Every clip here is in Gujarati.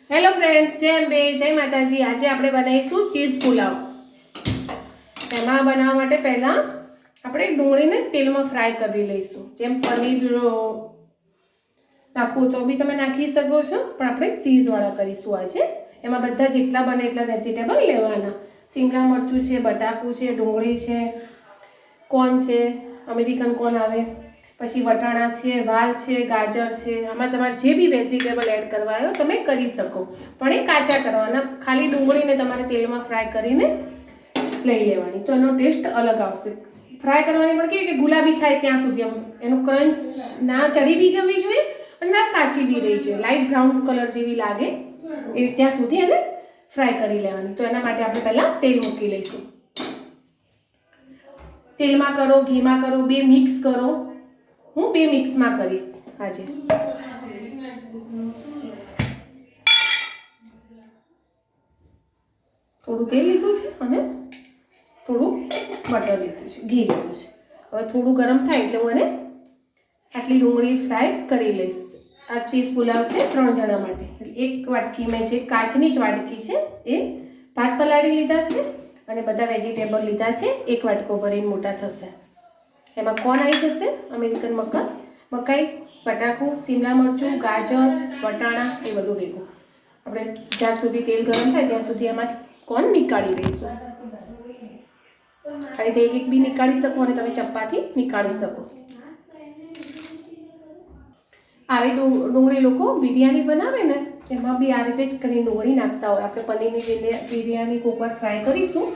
હેલો ફ્રેન્ડ્સ, જય અંબે, જય માતાજી। આજે આપણે બનાવીશું ચીઝ પુલાવ। એમાં બનાવવા માટે પહેલાં આપણે ડુંગળીને તેલમાં ફ્રાય કરી લઈશું। જેમ પનીર નાખવું તો બી તમે નાખી શકો છો, પણ આપણે ચીઝવાળા કરીશું આજે। એમાં બધા જેટલા બને એટલા વેજીટેબલ લેવાના। શિમલા મરચું છે, બટાકું છે, ડુંગળી છે, કોર્ન છે, અમેરિકન કોર્ન આવે, પછી વટાણા છે, વાલ છે, ગાજર છે। આમાં તમારે જે બી વેજીટેબલ એડ કરવા હોય તમે કરી શકો, પણ એ કાચા કરવાના। ખાલી ડુંગળીને તમારે તેલમાં ફ્રાય કરીને લઈ લેવાની, તો એનો ટેસ્ટ અલગ આવશે। ફ્રાય કરવાની પણ કેવી કે ગુલાબી થાય ત્યાં સુધી એનું ક્રંચ ના ચડી બી જવી જોઈએ અને ના કાચી બી રહી જોઈએ, લાઇટ બ્રાઉન કલર જેવી લાગે એ ત્યાં સુધી એને ફ્રાય કરી લેવાની। તો એના માટે આપણે પહેલાં તેલ મૂકી લઈશું। તેલમાં કરો, ઘીમાં કરો, બે મિક્સ કરો। હું બે મિક્સમાં કરીશ આજે। થોડું તેલ લીધું છે અને થોડું બટર લીધું છે, ઘી લીધું છે। હવે થોડું ગરમ થાય એટલે હું એને આટલી ડુંગળી ફ્રાય કરી લઈશ। આ ચીઝ પુલાવ છે 3 જણા માટે। એક વાટકી મેં જે કાચની જ વાટકી છે એ ભાત પલાળી લીધા છે અને બધા વેજીટેબલ લીધા છે, એક વાટકો ભરીને મોટા થશે। એમાં કોર્ન આવી જશે, અમેરિકન મકાઈ, બટાકું, શિમલા મરચું, ગાજર, વટાણા એ બધું ભેગું। આપણે જ્યાં સુધી તેલ ગરમ થાય ત્યાં સુધી એમાં કોર્ન નીકાળી દઈશું। આ રીતે એક બી નીકાળી શકો અને તમે ચપ્પાથી નીકાળી શકો। આવી ડુંગળી લોકો બિરયાની બનાવે ને એમાં બી આ રીતે જ કરીને ડુંગળી નાખતા હોય। આપણે પનીરની બિરયાની કોકવાર ફ્રાય કરીશું,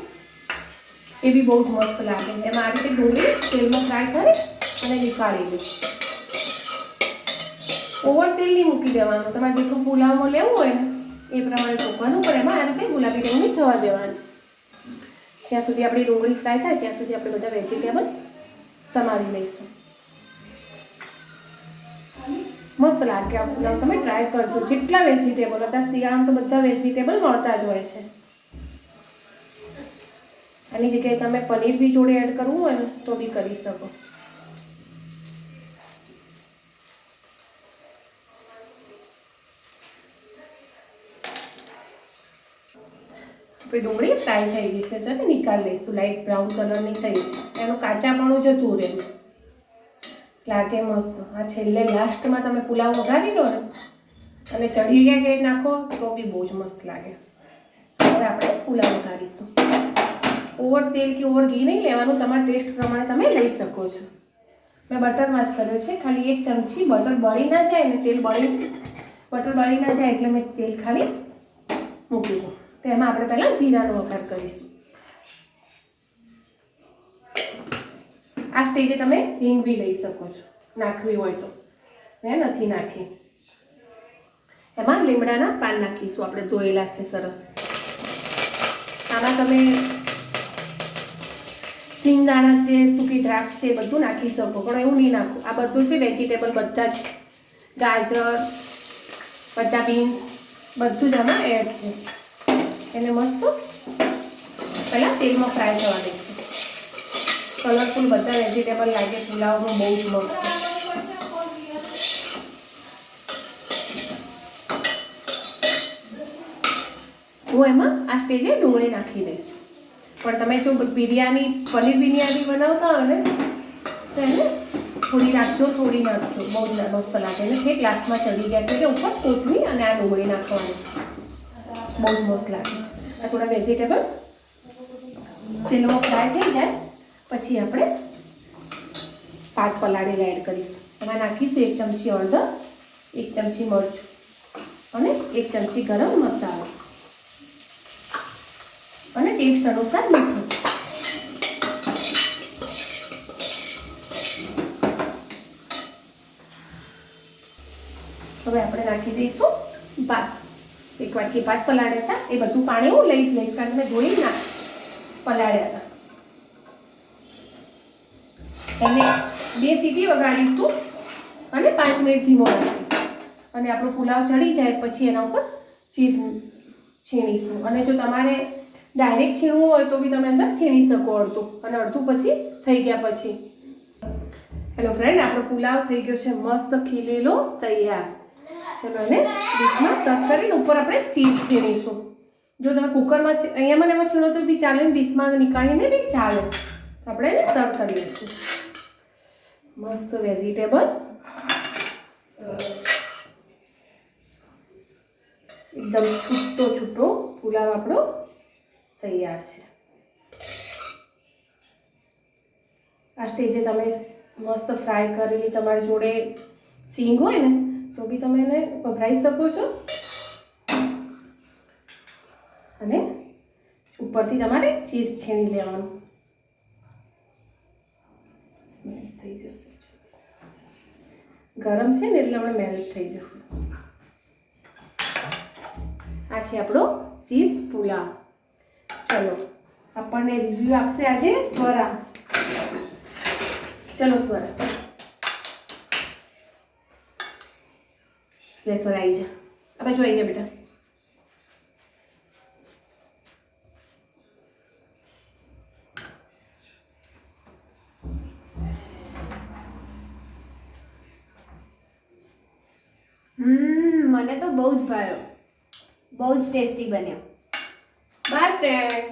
એ બી બહુ જ મસ્ત લાગે। એમાં આ રીતે ડુંગળી તેલમાં ફ્રાય કરી અને નીકાળી દઈશું। ઓવર તેલ નહીં મૂકી દેવાનું, તમારે જેટલું પુલાવમાં લેવું હોય ને એ પ્રમાણે મૂકવાનું, પણ એમાં આ રીતે ગુલાબી રંગની થવા દેવાનું। જ્યાં સુધી આપણી ડુંગળી ફ્રાય થાય ત્યાં સુધી આપણે બધા વેજીટેબલ સમારી લઈશું। મસ્ત લાગે આ પુલાવ, તમે ટ્રાય કરજો। જેટલા વેજીટેબલ, અત્યારે શિયાળામાં તો બધા વેજીટેબલ મળતા જ હોય છે। આની જગ્યાએ તમે પનીર બી જોડે એડ કરવું હોય ને તો બી કરી શકો। આપણી ડુંગળી ફ્રાય થઈ ગઈ છે, તો એને નીકાળી લઈશું। લાઇટ બ્રાઉન કલરની થઈ છે, એનું કાચાપણું જતું રહે, લાગે મસ્ત। આ છેલ્લે લાસ્ટમાં તમે પુલાવ વઘારી લો ને અને ચઢી ગયા કે નાખો તો બી બહુ જ મસ્ત લાગે। હવે આપણે પુલાવ વઘારીશું। ઓવર તેલ કે ઓવર ઘી નહીં લેવાનું, તમારા ટેસ્ટ પ્રમાણે તમે લઈ શકો છો। મેં બટરમાં જ કર્યો છે, ખાલી 1 ચમચી બટર બળી ના જાય ને, બટર બળી ના જાય એટલે મેં તેલ ખાલી મૂકી દઉં। તો એમાં આપણે પહેલાં જીરાનો વઘાર કરીશું। આ સ્ટેજે તમે હિંગ બી લઈ શકો છો, નાખવી હોય તો। મેં નથી નાખી। એમાં લીમડાના પાન નાખીશું, આપણે ધોયેલા છે સરસ। આમાં તમે સિંગદાણા છે, સૂકી દ્રાક્ષ છે, બધું નાખી શકો, પણ એવું નહીં નાખવું। આ બધું છે વેજીટેબલ, બધા જ ગાજર, બધા બીન્સ બધું જ આમાં એડ છે। એને મસ્ત પહેલાં તેલમાં ફ્રાય થવા દઈશું। કલરફુલ બધા વેજીટેબલ લાગે પુલાવમાં, બહુ જ મસ્ત। હું એમાં આ સ્ટેજે ડુંગળી નાખી દઈશ, પણ તમે જો પનીર બિરયાની બનાવતા હોય ને તો એને થોડી નાખજો, થોડી નાખજો, બહુ જ મસ્ત લાગે। અને ઠીક લાસ્ટમાં ચડી ગયા એટલે ઉપર કોથમીર અને આ ડુંગળી નાખવાની, બહુ જ મસ્ત લાગે। આ થોડા વેજીટેબલ તેલમાં ફ્રાય થઈ જાય પછી આપણે ભાત પલાળેલા એડ કરીશું। એમાં નાખીશું 1 ચમચી હળદર, 1 ચમચી મરચું અને 1 ચમચી ગરમ મસાલો અને ટેસ્ટ અનુસાર મીઠું। હવે આપણે નાખી દઈશું ભાત। 1 વાટકી ભાત પલાળ્યા હતા, એ બધું પાણી હું લઈ લઈશ, કારણ કે મેં ધોઈ ના પલાળ્યા હતા। એને 2 સીટી વગાડીશું અને 5 મિનિટ ધીમો રાખીશું, અને આપણો પુલાવ ચડી જાય પછી એના ઉપર ચીઝ છીણીશું। અને જો તમારે ડાયરેક્ટ છીણવું હોય તો બી તમે અંદર છીણી શકો અડધું, અને અડધું પછી થઈ ગયા પછી। હેલો ફ્રેન્ડ, આપણો પુલાવ થઈ ગયો છે મસ્ત ખીલેલો તૈયાર। ચલો અને ડીશમાં સર્વ કરીને ઉપર આપણે ચીઝ છીણીશું. જો તમે કુકરમાં અહીંયા મને એમાં છીણો તો બી ચાલે, ડીશમાં નીકાળીને બી ચાલે. આપણે એને સર્વ કરી લઈશું. મસ્ત વેજીટેબલ એકદમ છૂટો છૂટો પુલાવ આપણો તૈયાર છે. આ સ્ટેજે તમે મસ્ત ફ્રાય કરેલી તમારી જોડે સીંગ હોય ને તો બી તમે એને વઘારી શકો છો. અને ઉપરથી તમારે ચીઝ છીણી લેવાનું. મેલ્ટ થઈ જશે, ગરમ છે ને એટલે આપણે મેલ્ટ થઈ જશે. આ છે આપણો ચીઝ પુલાવ. ચલો આપણને રિવ્યુ આપશે આજે સ્વરા. ચલો સ્વરા, લે સ્વરા આવી જા. આ બાજુ આવી જા બેટા. મને તો બહુ જ ભાવ્યો, બહુ જ ટેસ્ટી બન્યો. By friend.